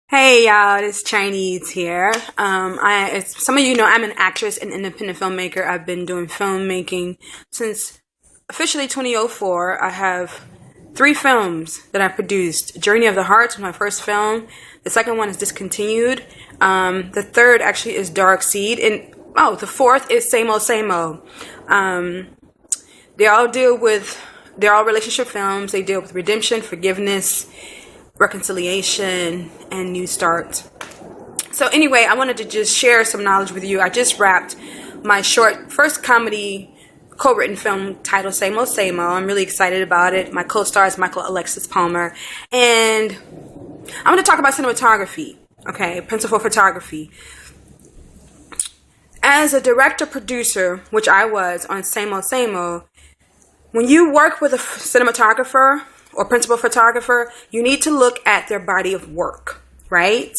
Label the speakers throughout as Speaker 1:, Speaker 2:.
Speaker 1: Hey y'all, it's Chinese here. As some of you know, I'm an actress and independent filmmaker. I've been doing filmmaking since officially 2004. I have three films that I produced. Journey of the Heart was my first film. The second one is Discontinued. The third actually is Dark Seed. And the fourth is Same Old Same Old. They all they're all relationship films. They deal with redemption, forgiveness, reconciliation, and new start. So anyway, I wanted to just share some knowledge with you. I just wrapped my first comedy co-written film titled Same Old Same Old. I'm really excited about it. My co-star is Michael Alexis Palmer. And I want to talk about cinematography, okay, principal photography. As a director-producer, which I was on Same Old Same Old, when you work with a cinematographer or principal photographer, you need to look at their body of work, right?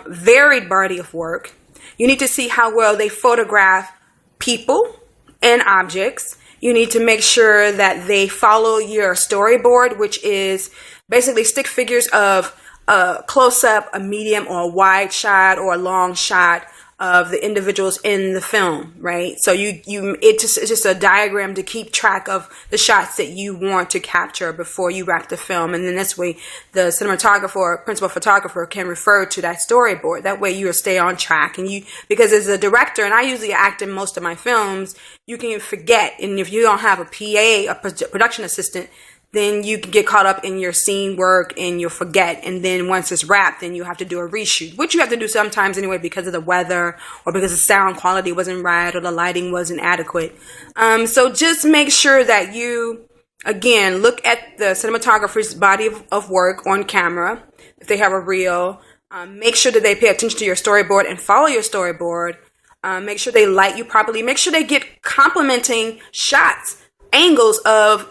Speaker 1: Varied body of work. You need to see how well they photograph people and objects. You need to make sure that they follow your storyboard, which is basically stick figures of a close-up, a medium, or a wide shot, or a long shot of the individuals in the film, right? So it's just a diagram to keep track of the shots that you want to capture before you wrap the film. And then this way, the cinematographer or principal photographer can refer to that storyboard. That way you will stay on track. And because as a director, and I usually act in most of my films, you can forget. And if you don't have a PA, a production assistant, then you can get caught up in your scene work and you'll forget. And then once it's wrapped, then you have to do a reshoot, which you have to do sometimes anyway because of the weather or because the sound quality wasn't right or the lighting wasn't adequate. So just make sure that you, again, look at the cinematographer's body of work on camera. If they have a reel, make sure that they pay attention to your storyboard and follow your storyboard. Make sure they light you properly. Make sure they get complimenting shots, angles of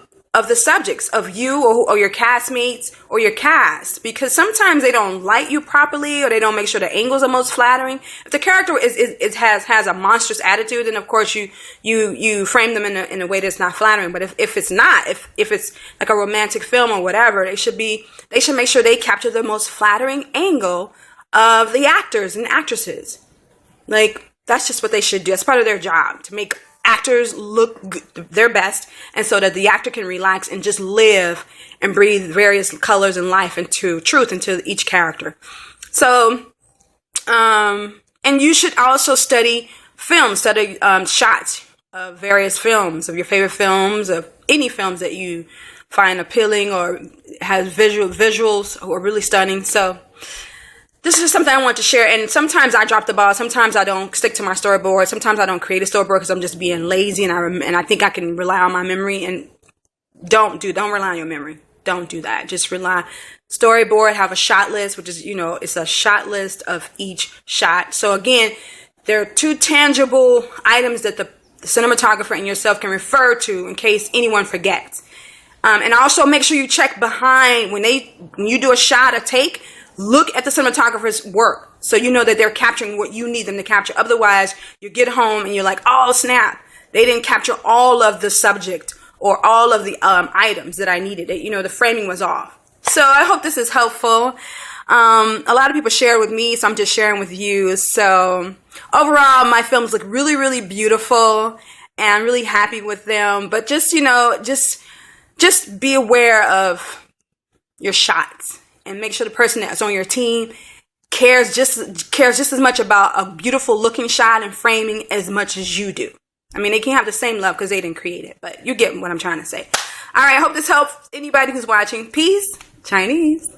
Speaker 1: the subjects, of you or your castmates or your cast, because sometimes they don't light you properly or they don't make sure the angles are most flattering. If the character has a monstrous attitude, then of course you frame them in a way that's not flattering. But if it's not, if it's like a romantic film or whatever, they should make sure they capture the most flattering angle of the actors and actresses. Like, that's just what they should do. That's part of their job, to make actors look their best, and so that the actor can relax and just live and breathe various colors and life into each character. So, and you should also study shots of various films, of your favorite films, of any films that you find appealing or has visuals or are really stunning. So this is something I want to share, and sometimes I drop the ball. Sometimes I don't stick to my storyboard. Sometimes I don't create a storyboard because I'm just being lazy, and I think I can rely on my memory. And don't rely on your memory. Don't do that. Just rely. Storyboard, have a shot list, which is, it's a shot list of each shot. So again, there are two tangible items that the cinematographer and yourself can refer to in case anyone forgets. And also make sure you check behind when you do a shot, a take. Look at the cinematographer's work so you know that they're capturing what you need them to capture. Otherwise, you get home and you're like, oh, snap. They didn't capture all of the subject or all of the items that I needed. The framing was off. So I hope this is helpful. A lot of people share with me, so I'm just sharing with you. So overall, my films look really, really beautiful, and I'm really happy with them. But just be aware of your shots. And make sure the person that's on your team cares just as much about a beautiful looking shot and framing as much as you do. I mean, they can't have the same love because they didn't create it, but you get what I'm trying to say. All right, I hope this helps anybody who's watching. Peace, Chinese.